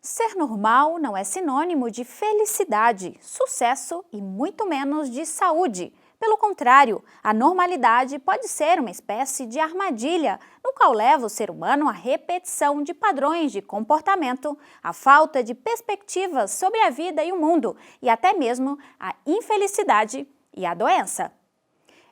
Ser normal não é sinônimo de felicidade, sucesso e muito menos de saúde. Pelo contrário, a normalidade pode ser uma espécie de armadilha, no qual leva o ser humano à repetição de padrões de comportamento, à falta de perspectivas sobre a vida e o mundo, e até mesmo à infelicidade e à doença.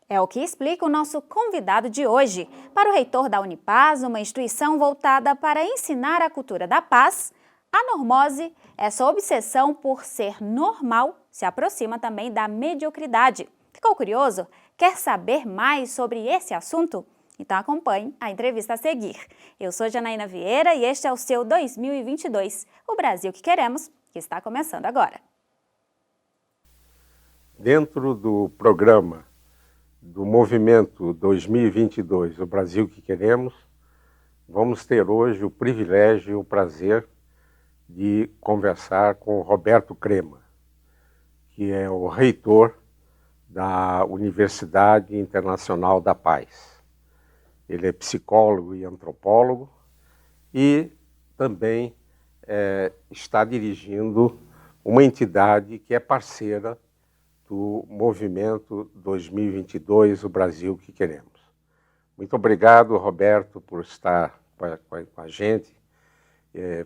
É o que explica o nosso convidado de hoje. Para o reitor da Unipaz, uma instituição voltada para ensinar a cultura da paz, a normose, essa obsessão por ser normal, se aproxima também da mediocridade. Ficou curioso? Quer saber mais sobre esse assunto? Então acompanhe a entrevista a seguir. Eu sou Janaína Vieira e este é o seu 2022, o Brasil que queremos, que está começando agora. Dentro do programa do Movimento 2022, o Brasil que queremos, vamos ter hoje o privilégio e o prazer de conversar com o Roberto Crema, que é o reitor da Universidade Internacional da Paz. Ele é psicólogo e antropólogo e também está dirigindo uma entidade que é parceira do Movimento 2022, o Brasil que queremos. Muito obrigado, Roberto, por estar com a gente.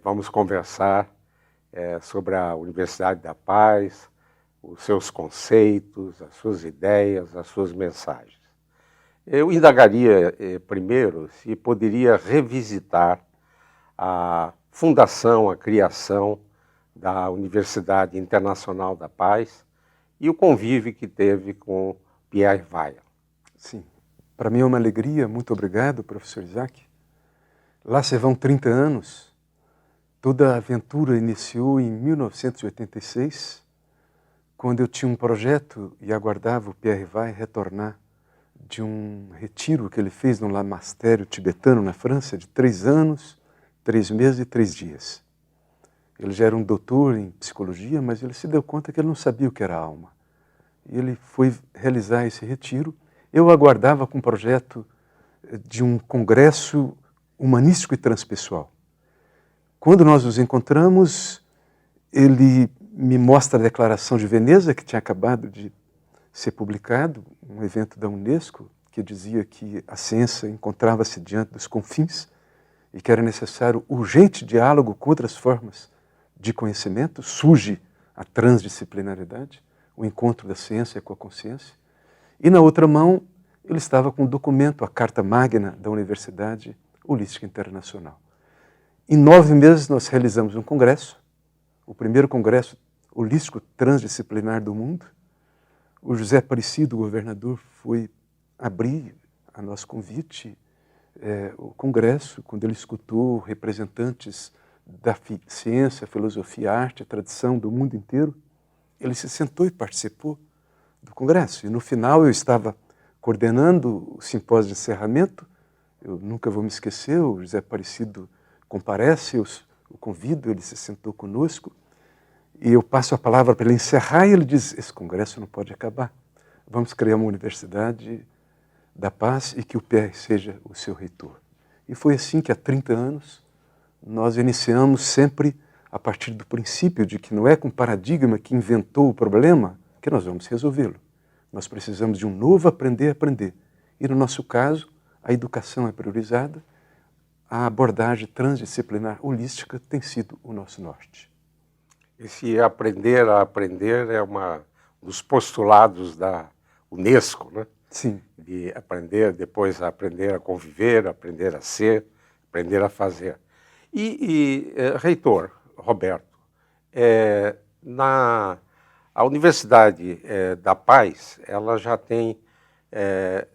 Vamos conversar sobre a Universidade da Paz, os seus conceitos, as suas ideias, as suas mensagens. Eu indagaria primeiro se poderia revisitar a fundação, a criação da Universidade Internacional da Paz e o convívio que teve com Pierre Weill. Sim, para mim é uma alegria, muito obrigado, professor Isaac. Lá se vão 30 anos, toda a aventura iniciou em 1986, quando eu tinha um projeto e aguardava o Pierre Weill retornar de um retiro que ele fez no lamastério tibetano na França, de 3 anos, 3 meses e 3 dias. Ele já era um doutor em psicologia, mas ele se deu conta que ele não sabia o que era alma. E ele foi realizar esse retiro. Eu aguardava com um projeto de um congresso humanístico e transpessoal. Quando nós nos encontramos, ele me mostra a Declaração de Veneza, que tinha acabado de ser publicado, um evento da Unesco, que dizia que a ciência encontrava-se diante dos confins e que era necessário urgente diálogo com outras formas de conhecimento. Surge a transdisciplinaridade, o encontro da ciência com a consciência. E na outra mão, ele estava com um documento, a Carta Magna da Universidade Holística Internacional. Em 9 meses nós realizamos um congresso, o primeiro congresso holístico transdisciplinar do mundo. O José Aparecido, o governador, foi abrir a nosso convite o congresso, quando ele escutou representantes da ciência, filosofia, arte, a tradição do mundo inteiro. Ele se sentou e participou do congresso. E no final eu estava coordenando o simpósio de encerramento. Eu nunca vou me esquecer, o José Aparecido comparece, eu o convido, ele se sentou conosco. E eu passo a palavra para ele encerrar e ele diz: esse congresso não pode acabar. Vamos criar uma Universidade da Paz e que o Pierre seja o seu reitor. E foi assim que há 30 anos nós iniciamos sempre a partir do princípio de que não é com o paradigma que inventou o problema que nós vamos resolvê-lo. Nós precisamos de um novo aprender a aprender. E no nosso caso, a educação é priorizada, a abordagem transdisciplinar holística tem sido o nosso norte. Esse aprender a aprender é um dos postulados da Unesco, né? Sim. De aprender, depois aprender a conviver, aprender a ser, aprender a fazer. Reitor Roberto, a Universidade da Paz, ela já tem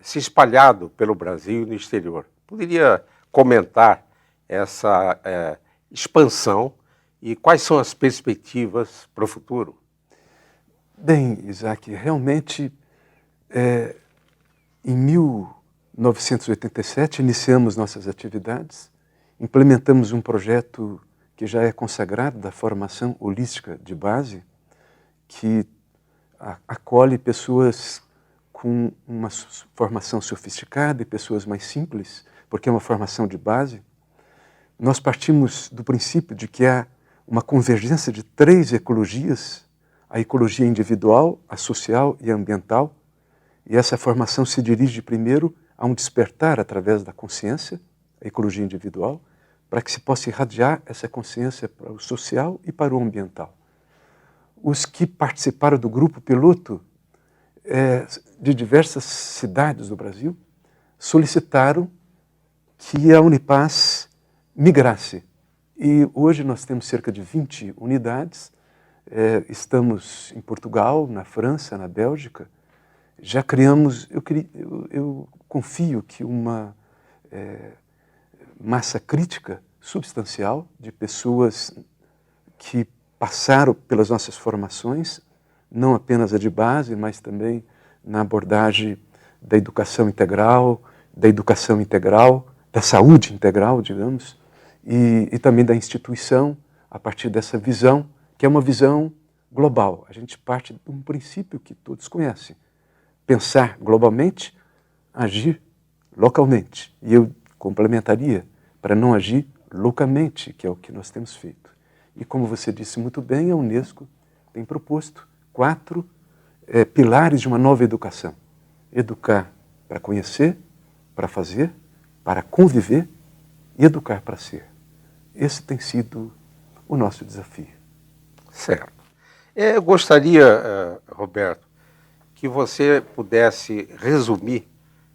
se espalhado pelo Brasil e no exterior. Poderia comentar essa expansão e quais são as perspectivas para o futuro? Bem, Isaac, realmente, em 1987, iniciamos nossas atividades, implementamos um projeto que já é consagrado da formação holística de base, que acolhe pessoas com uma formação sofisticada e pessoas mais simples, porque é uma formação de base. Nós partimos do princípio de que há uma convergência de 3 ecologias, a ecologia individual, a social e a ambiental, e essa formação se dirige primeiro a um despertar através da consciência, a ecologia individual, para que se possa irradiar essa consciência para o social e para o ambiental. Os que participaram do grupo piloto de diversas cidades do Brasil solicitaram que a Unipaz migrasse. E hoje nós temos cerca de 20 unidades, estamos em Portugal, na França, na Bélgica. Já criamos, eu confio que uma massa crítica substancial de pessoas que passaram pelas nossas formações, não apenas a de base, mas também na abordagem da educação integral, da saúde integral, digamos, e também da instituição, a partir dessa visão, que é uma visão global. A gente parte de um princípio que todos conhecem: pensar globalmente, agir localmente. E eu complementaria para não agir loucamente, que é o que nós temos feito. E como você disse muito bem, a Unesco tem proposto 4 pilares de uma nova educação. Educar para conhecer, para fazer, para conviver e educar para ser. Esse tem sido o nosso desafio. Certo. Eu gostaria, Roberto, que você pudesse resumir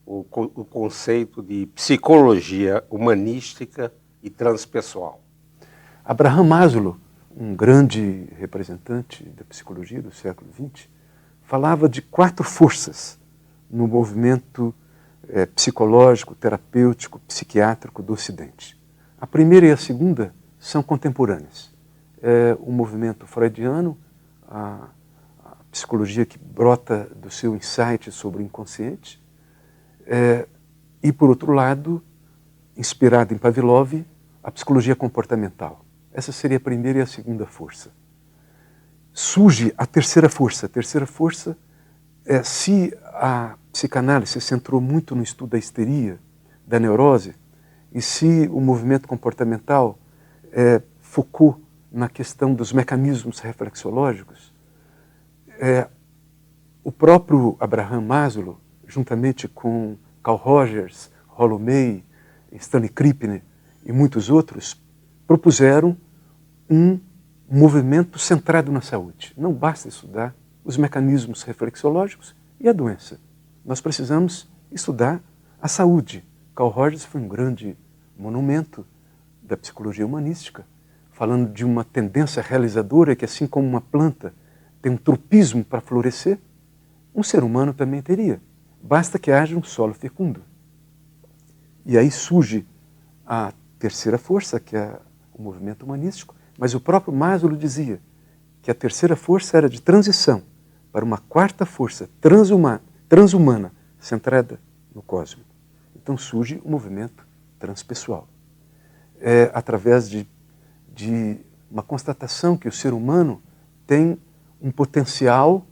o conceito de psicologia humanística e transpessoal. Abraham Maslow, um grande representante da psicologia do século XX, falava de 4 forças no movimento psicológico, terapêutico, psiquiátrico do Ocidente. A primeira e a segunda são contemporâneas. O movimento freudiano, a psicologia que brota do seu insight sobre o inconsciente, e, por outro lado, inspirado em Pavlov, a psicologia comportamental. Essa seria a primeira e a segunda força. Surge a terceira força. A terceira força se a psicanálise se centrou muito no estudo da histeria, da neurose, e se o movimento comportamental focou na questão dos mecanismos reflexológicos, o próprio Abraham Maslow, juntamente com Carl Rogers, Rollo May, Stanley Krippner e muitos outros, propuseram um movimento centrado na saúde. Não basta estudar os mecanismos reflexológicos e a doença. Nós precisamos estudar a saúde. Carl Rogers foi um grande monumento da psicologia humanística, falando de uma tendência realizadora que, assim como uma planta tem um tropismo para florescer, um ser humano também teria. Basta que haja um solo fecundo. E aí surge a terceira força, que é o movimento humanístico, mas o próprio Maslow dizia que a terceira força era de transição para uma quarta força transhumana, centrada no cosmos. Então surge o movimento transpessoal. Através de uma constatação que o ser humano tem um potencial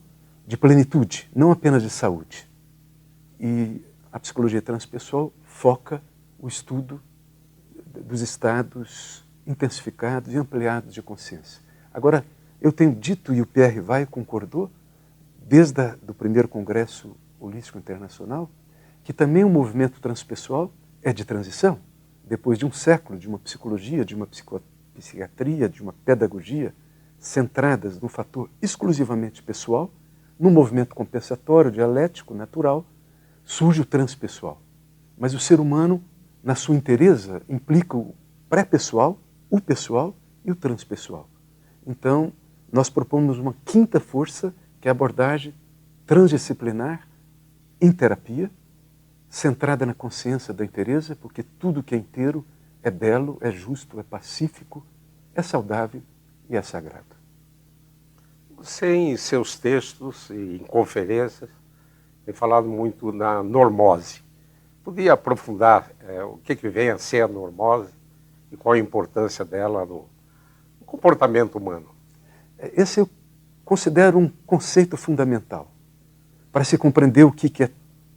de plenitude, não apenas de saúde. E a psicologia transpessoal foca o estudo dos estados intensificados e ampliados de consciência. Agora, eu tenho dito, e o Pierre Vai concordou, desde o primeiro Congresso Holístico Internacional, que também o movimento transpessoal é de transição. Depois de um século de uma psicologia, de uma psiquiatria, de uma pedagogia centradas no fator exclusivamente pessoal, num movimento compensatório, dialético, natural, surge o transpessoal. Mas o ser humano, na sua inteireza, implica o pré-pessoal, o pessoal e o transpessoal. Então, nós propomos uma quinta força, que é a abordagem transdisciplinar em terapia, centrada na consciência da inteireza, porque tudo que é inteiro é belo, é justo, é pacífico, é saudável e é sagrado. Você, em seus textos e em conferências, tem falado muito na normose. Podia aprofundar o que vem a ser a normose e qual a importância dela no comportamento humano? Esse eu considero um conceito fundamental para se compreender o que é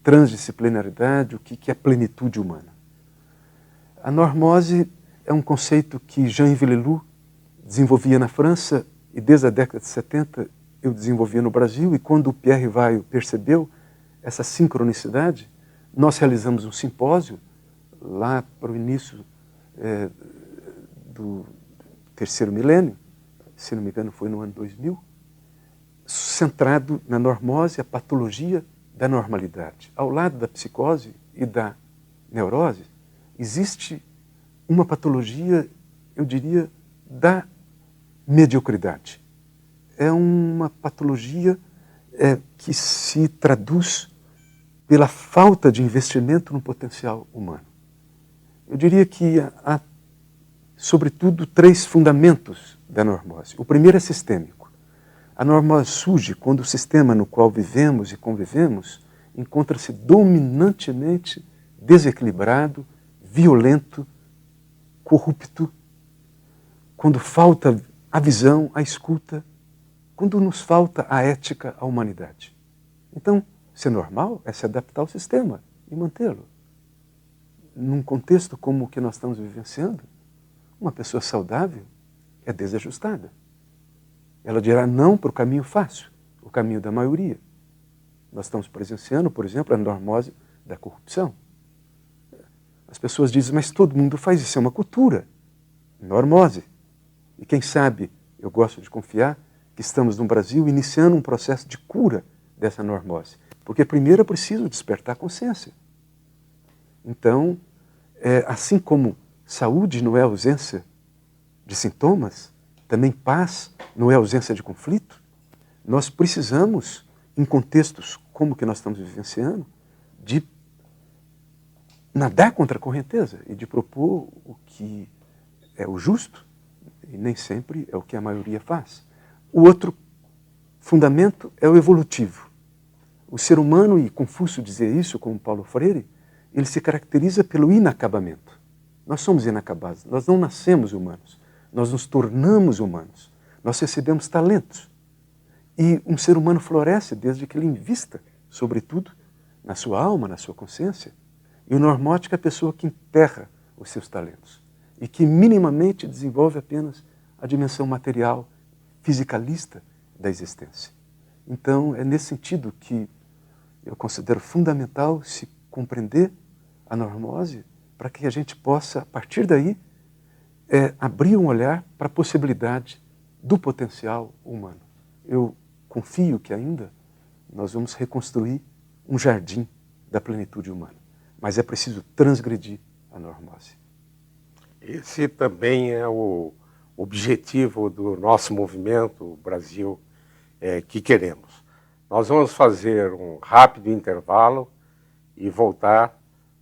transdisciplinaridade, o que é plenitude humana. A normose é um conceito que Jean Yves Leloup desenvolvia na França e desde a década de 70 eu desenvolvia no Brasil, e quando o Pierre Rivaio percebeu essa sincronicidade, nós realizamos um simpósio lá para o início do terceiro milênio, se não me engano foi no ano 2000, centrado na normose, a patologia da normalidade. Ao lado da psicose e da neurose, existe uma patologia, eu diria, da mediocridade. É uma patologia que se traduz pela falta de investimento no potencial humano. Eu diria que há, sobretudo, 3 fundamentos da normose. O primeiro é sistêmico. A normose surge quando o sistema no qual vivemos e convivemos encontra-se dominantemente desequilibrado, violento, corrupto, quando falta a visão, a escuta, quando nos falta a ética, a humanidade. Então, ser normal é se adaptar ao sistema e mantê-lo. Num contexto como o que nós estamos vivenciando, uma pessoa saudável é desajustada. Ela dirá não para o caminho fácil, o caminho da maioria. Nós estamos presenciando, por exemplo, a normose da corrupção. As pessoas dizem, mas todo mundo faz isso, é uma cultura. Normose. E quem sabe, eu gosto de confiar, que estamos no Brasil iniciando um processo de cura dessa normose. Porque primeiro é preciso despertar a consciência. Então, assim como saúde não é ausência de sintomas, também paz não é ausência de conflito, nós precisamos, em contextos como que nós estamos vivenciando, de nadar contra a correnteza e de propor o que é o justo, e nem sempre é o que a maioria faz. O outro fundamento é o evolutivo. O ser humano, e Confúcio dizia isso como Paulo Freire, ele se caracteriza pelo inacabamento. Nós somos inacabados, nós não nascemos humanos, nós nos tornamos humanos, nós recebemos talentos. E um ser humano floresce desde que ele invista, sobretudo, na sua alma, na sua consciência. E o normótico é a pessoa que enterra os seus talentos e que minimamente desenvolve apenas a dimensão material, fisicalista da existência. Então, é nesse sentido que eu considero fundamental se compreender a normose para que a gente possa, a partir daí, abrir um olhar para a possibilidade do potencial humano. Eu confio que ainda nós vamos reconstruir um jardim da plenitude humana, mas é preciso transgredir a normose. Esse também é o objetivo do nosso movimento Brasil que queremos. Nós vamos fazer um rápido intervalo e voltar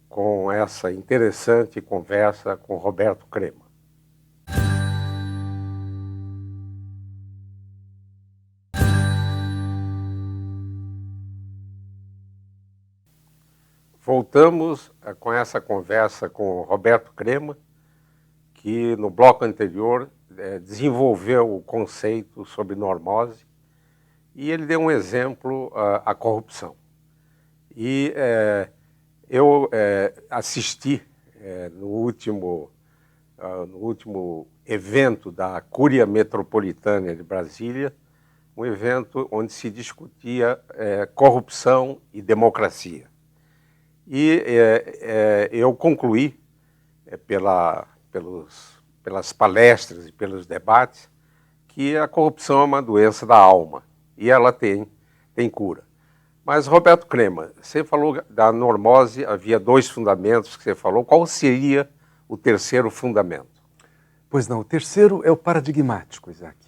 com essa interessante conversa com Roberto Crema. Voltamos com essa conversa com Roberto Crema, que no bloco anterior desenvolveu o conceito sobre normose e ele deu um exemplo, a corrupção. E eu assisti no último evento da Cúria Metropolitana de Brasília, um evento onde se discutia corrupção e democracia. E eu concluí, pelas palestras e pelos debates, que a corrupção é uma doença da alma e ela tem cura. Mas, Roberto Crema, você falou da normose, havia 2 fundamentos que você falou. Qual seria o terceiro fundamento? Pois não, o terceiro é o paradigmático, Isaac.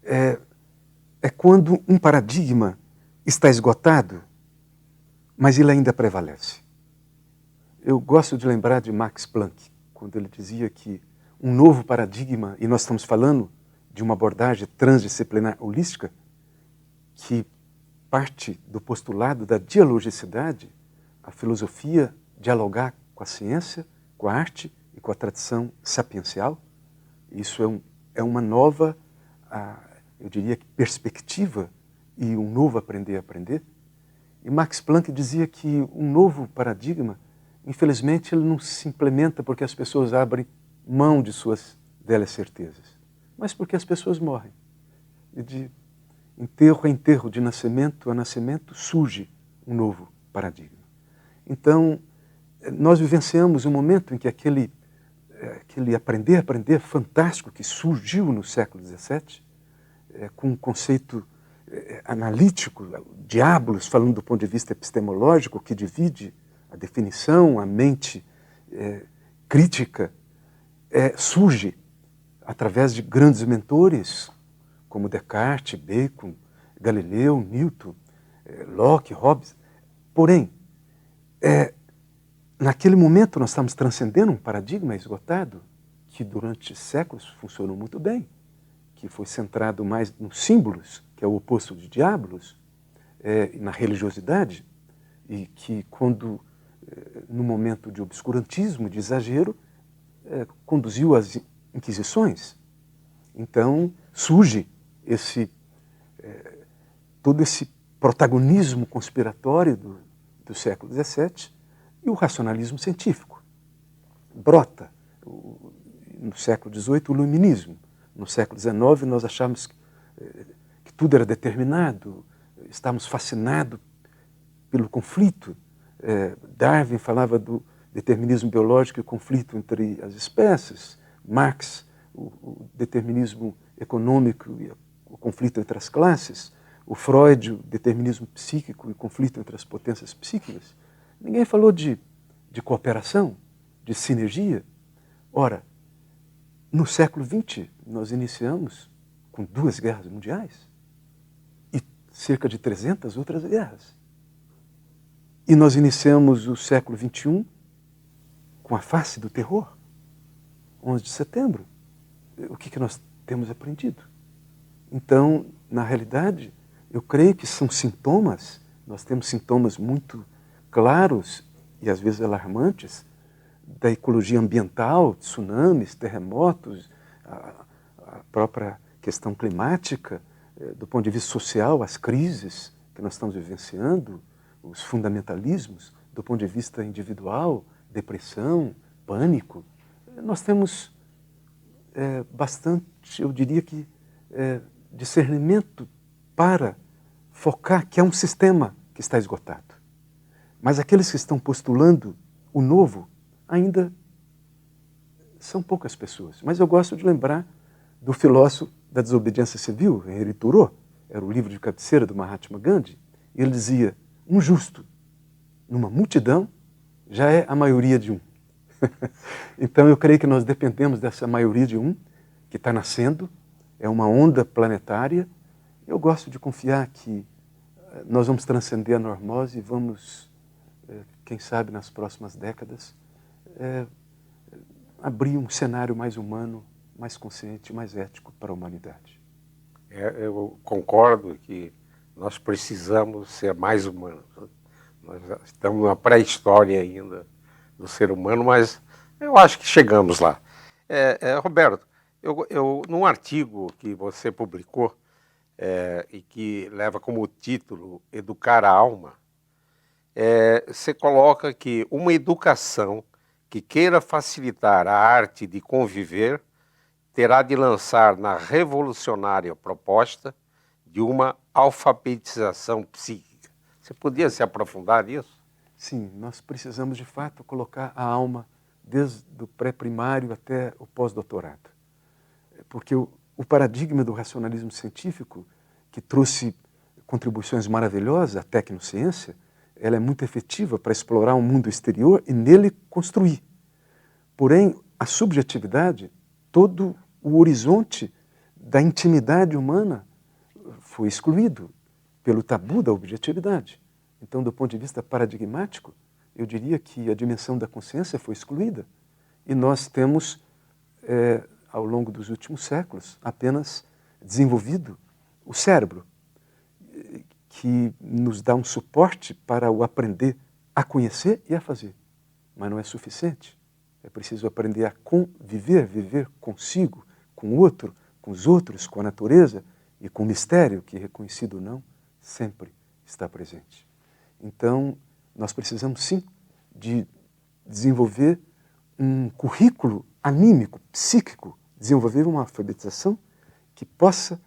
É quando um paradigma está esgotado, mas ele ainda prevalece. Eu gosto de lembrar de Max Planck, quando ele dizia que um novo paradigma, e nós estamos falando de uma abordagem transdisciplinar holística, que parte do postulado da dialogicidade, a filosofia dialogar com a ciência, com a arte e com a tradição sapiencial. Isso é uma nova, eu diria, perspectiva e um novo aprender a aprender. E Max Planck dizia que um novo paradigma, infelizmente, ele não se implementa porque as pessoas abrem mão de suas velhas certezas. mas porque as pessoas morrem. E de enterro a enterro, de nascimento a nascimento, surge um novo paradigma. Então, nós vivenciamos um momento em que aquele aprender fantástico que surgiu no século XVII, com um conceito analítico, diabolos, falando do ponto de vista epistemológico, que divide a definição, a mente crítica, surge através de grandes mentores, como Descartes, Bacon, Galileu, Newton, Locke, Hobbes. Porém, naquele momento nós estamos transcendendo um paradigma esgotado que durante séculos funcionou muito bem, que foi centrado mais nos símbolos, que é o oposto de diabolos, na religiosidade, e que quando, no momento de obscurantismo, de exagero, conduziu às inquisições. Então surge todo esse protagonismo conspiratório do século XVII e o racionalismo científico. Brota, no século XVIII, o iluminismo. No século XIX, nós achávamos que tudo era determinado, estávamos fascinados pelo conflito. Darwin falava do determinismo biológico e o conflito entre as espécies. Marx, o determinismo econômico e o conflito entre as classes. O Freud, o determinismo psíquico e o conflito entre as potências psíquicas. Ninguém falou de cooperação, de sinergia. Ora, no século XX, nós iniciamos com 2 guerras mundiais e cerca de 300 outras guerras. E nós iniciamos o século XXI com a face do terror, 11 de setembro. O que nós temos aprendido? Então, na realidade, eu creio que são sintomas, nós temos sintomas muito claros e às vezes alarmantes da ecologia ambiental, tsunamis, terremotos, a própria questão climática, do ponto de vista social, as crises que nós estamos vivenciando, os fundamentalismos, do ponto de vista individual, depressão, pânico. Nós temos bastante, eu diria que, discernimento para focar que é um sistema que está esgotado. Mas aqueles que estão postulando o novo ainda são poucas pessoas. Mas eu gosto de lembrar do filósofo da desobediência civil, Henri Thoreau, era o livro de cabeceira do Mahatma Gandhi, e ele dizia, um justo numa multidão já é a maioria de um. Então eu creio que nós dependemos dessa maioria de um que está nascendo, é uma onda planetária. Eu gosto de confiar que nós vamos transcender a normose e vamos, quem sabe nas próximas décadas, abrir um cenário mais humano, mais consciente, mais ético para a humanidade. Eu concordo que nós precisamos ser mais humanos. Nós estamos na pré-história ainda do ser humano, mas eu acho que chegamos lá. Roberto, num artigo que você publicou e que leva como título Educar a Alma, você coloca que uma educação que queira facilitar a arte de conviver terá de lançar na revolucionária proposta de uma alfabetização psíquica. Você podia se aprofundar nisso? Sim, nós precisamos de fato colocar a alma desde o pré-primário até o pós-doutorado. Porque o paradigma do racionalismo científico, que trouxe contribuições maravilhosas à tecnociência, ela é muito efetiva para explorar o mundo exterior e nele construir. Porém, a subjetividade, todo o horizonte da intimidade humana foi excluído pelo tabu da objetividade. Então, do ponto de vista paradigmático, eu diria que a dimensão da consciência foi excluída. E nós temos, ao longo dos últimos séculos, apenas desenvolvido o cérebro, que nos dá um suporte para o aprender a conhecer e a fazer. Mas não é suficiente. É preciso aprender a conviver, viver consigo, com o outro, com os outros, com a natureza e com o mistério, que, reconhecido ou não, sempre está presente. Então, nós precisamos, sim, de desenvolver um currículo anímico, psíquico, desenvolver uma alfabetização que possa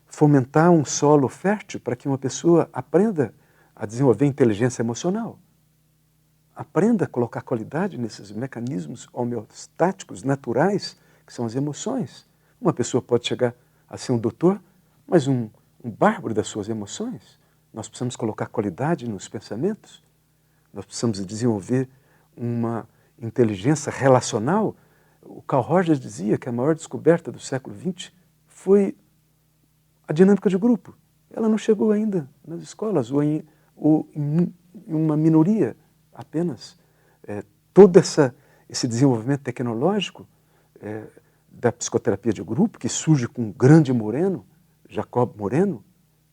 fomentar um solo fértil para que uma pessoa aprenda a desenvolver inteligência emocional. Aprenda a colocar qualidade nesses mecanismos homeostáticos naturais, que são as emoções. Uma pessoa pode chegar a ser um doutor, mas um bárbaro das suas emoções. Nós precisamos colocar qualidade nos pensamentos. Nós precisamos desenvolver uma inteligência relacional. O Carl Rogers dizia que a maior descoberta do século XX foi a dinâmica de grupo. Ela não chegou ainda nas escolas, ou em uma minoria apenas. Todo esse desenvolvimento tecnológico da psicoterapia de grupo, que surge com o grande Moreno, Jacob Moreno,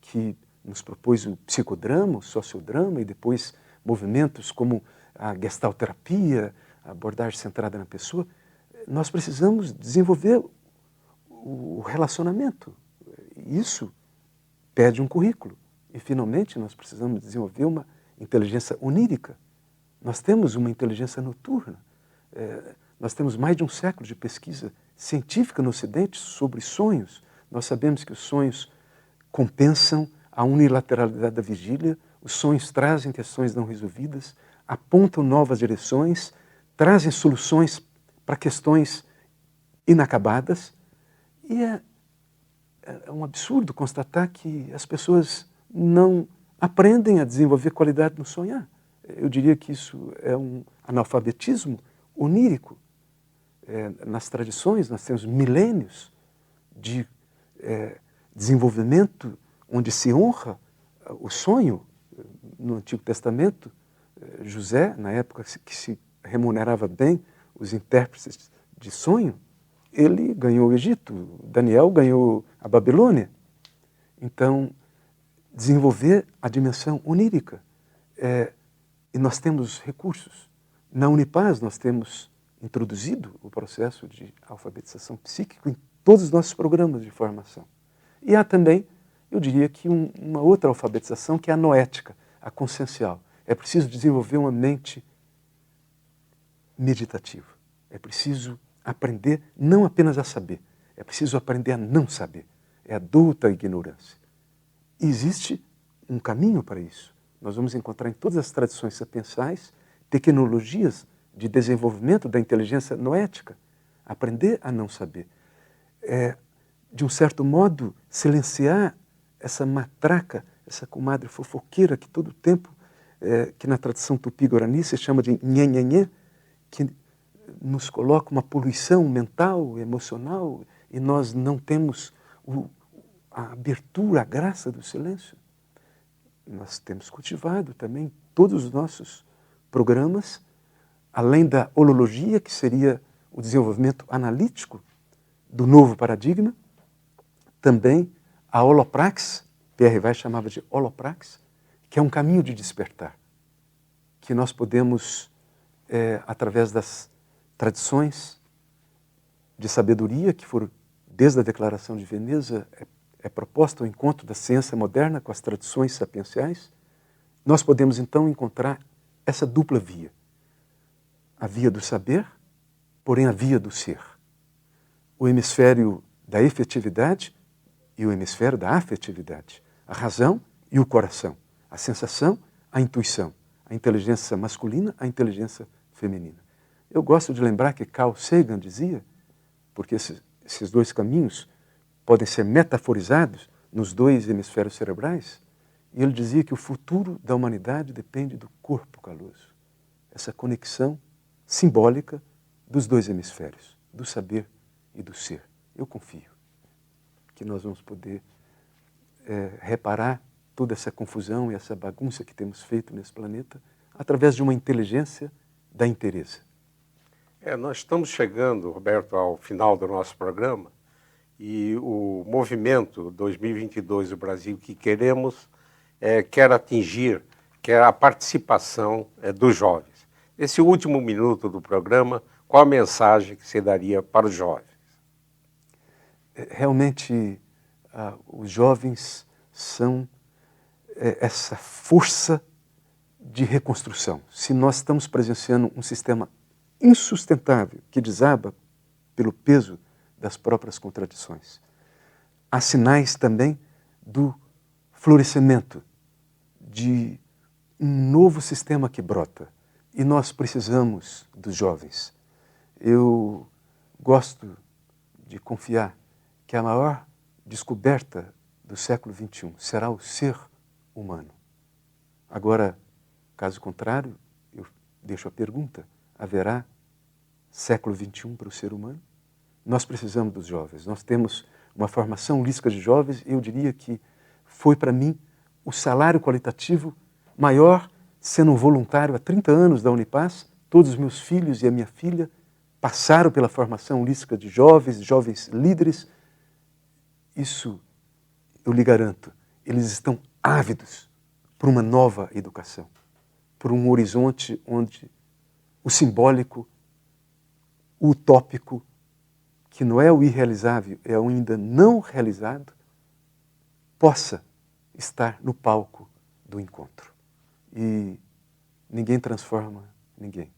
que nos propôs o psicodrama, o sociodrama, e depois movimentos como a gestalterapia, a abordagem centrada na pessoa. Nós precisamos desenvolver o relacionamento. Isso pede um currículo. E, finalmente, nós precisamos desenvolver uma inteligência onírica. Nós temos uma inteligência noturna. Nós temos mais de um século de pesquisa científica no Ocidente sobre sonhos. Nós sabemos que os sonhos compensam a unilateralidade da vigília, os sonhos trazem questões não resolvidas, apontam novas direções, trazem soluções para questões inacabadas. E é um absurdo constatar que as pessoas não aprendem a desenvolver qualidade no sonhar. Eu diria que isso é um analfabetismo onírico. Nas tradições, nós temos milênios de desenvolvimento onde se honra o sonho. No Antigo Testamento, José, na época que se remunerava bem os intérpretes de sonho, ele ganhou o Egito, Daniel ganhou a Babilônia. Então, desenvolver a dimensão onírica. E nós temos recursos. Na Unipaz, nós temos introduzido o processo de alfabetização psíquica em todos os nossos programas de formação. E há também, eu diria que uma outra alfabetização, que é a noética, a consciencial. É preciso desenvolver uma mente meditativa. É preciso aprender não apenas a saber, é preciso aprender a não saber. É a douta ignorância. E existe um caminho para isso. Nós vamos encontrar em todas as tradições sapiensais tecnologias de desenvolvimento da inteligência noética. Aprender a não saber. De um certo modo, silenciar essa matraca, essa comadre fofoqueira que todo tempo, que na tradição tupi-guarani se chama de nhenhenhê, que nos coloca uma poluição mental, emocional, e nós não temos a abertura, a graça do silêncio. Nós temos cultivado também todos os nossos programas, além da holologia, que seria o desenvolvimento analítico do novo paradigma, também a holoprax, Pierre Weiss chamava de holoprax, que é um caminho de despertar, que nós podemos, através das tradições de sabedoria, que foram desde a Declaração de Veneza, proposta o encontro da ciência moderna com as tradições sapienciais, nós podemos então encontrar essa dupla via. A via do saber, porém a via do ser. O hemisfério da efetividade e o hemisfério da afetividade. A razão e o coração. A sensação, a intuição. A inteligência masculina, a inteligência feminina. Eu gosto de lembrar que Carl Sagan dizia, porque esses dois caminhos podem ser metaforizados nos dois hemisférios cerebrais, e ele dizia que o futuro da humanidade depende do corpo caloso. Essa conexão simbólica dos dois hemisférios, do saber e do ser. Eu confio que nós vamos poder reparar toda essa confusão e essa bagunça que temos feito nesse planeta através de uma inteligência da inteireza. Nós estamos chegando, Roberto, ao final do nosso programa, e o movimento 2022 do Brasil que queremos quer atingir, quer a participação dos jovens. Nesse último minuto do programa, qual a mensagem que você daria para os jovens? Realmente, os jovens são essa força de reconstrução. Se nós estamos presenciando um sistema insustentável que desaba pelo peso das próprias contradições, há sinais também do florescimento de um novo sistema que brota. E nós precisamos dos jovens. Eu gosto de confiar que a maior descoberta do século XXI será o ser humano. Agora, caso contrário, eu deixo a pergunta, haverá século XXI para o ser humano? Nós precisamos dos jovens. Nós temos uma formação holística de jovens e eu diria que foi para mim o salário qualitativo maior sendo um voluntário há 30 anos da Unipaz. Todos os meus filhos e a minha filha passaram pela formação holística de jovens líderes. Isso, eu lhe garanto, eles estão ávidos por uma nova educação, por um horizonte onde o simbólico, o utópico, que não é o irrealizável, é o ainda não realizado, possa estar no palco do encontro. E ninguém transforma ninguém.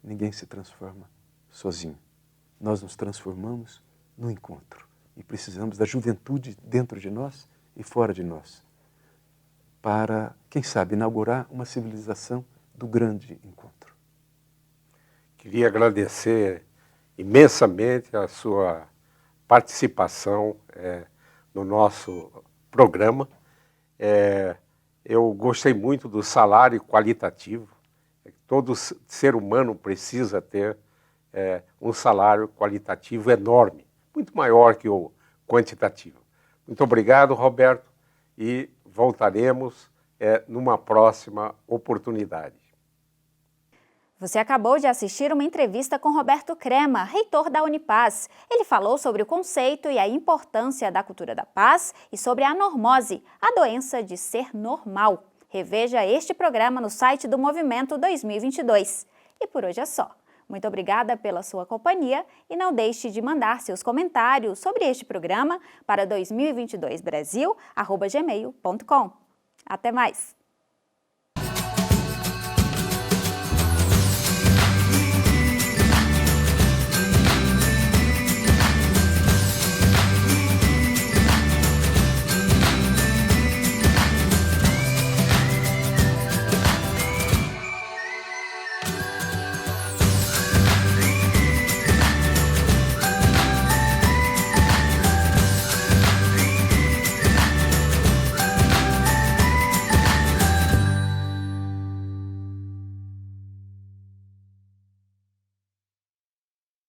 Ninguém se transforma sozinho. Nós nos transformamos no encontro. E precisamos da juventude dentro de nós e fora de nós para, quem sabe, inaugurar uma civilização do grande encontro. Queria agradecer imensamente a sua participação no nosso programa. Eu gostei muito do salário qualitativo. Todo ser humano precisa ter um salário qualitativo enorme, muito maior que o quantitativo. Muito obrigado, Roberto, e voltaremos numa próxima oportunidade. Você acabou de assistir uma entrevista com Roberto Crema, reitor da Unipaz. Ele falou sobre o conceito e a importância da cultura da paz e sobre a anormose, a doença de ser normal. Reveja este programa no site do Movimento 2022. E por hoje é só. Muito obrigada pela sua companhia e não deixe de mandar seus comentários sobre este programa para 2022brasil@gmail.com. Até mais!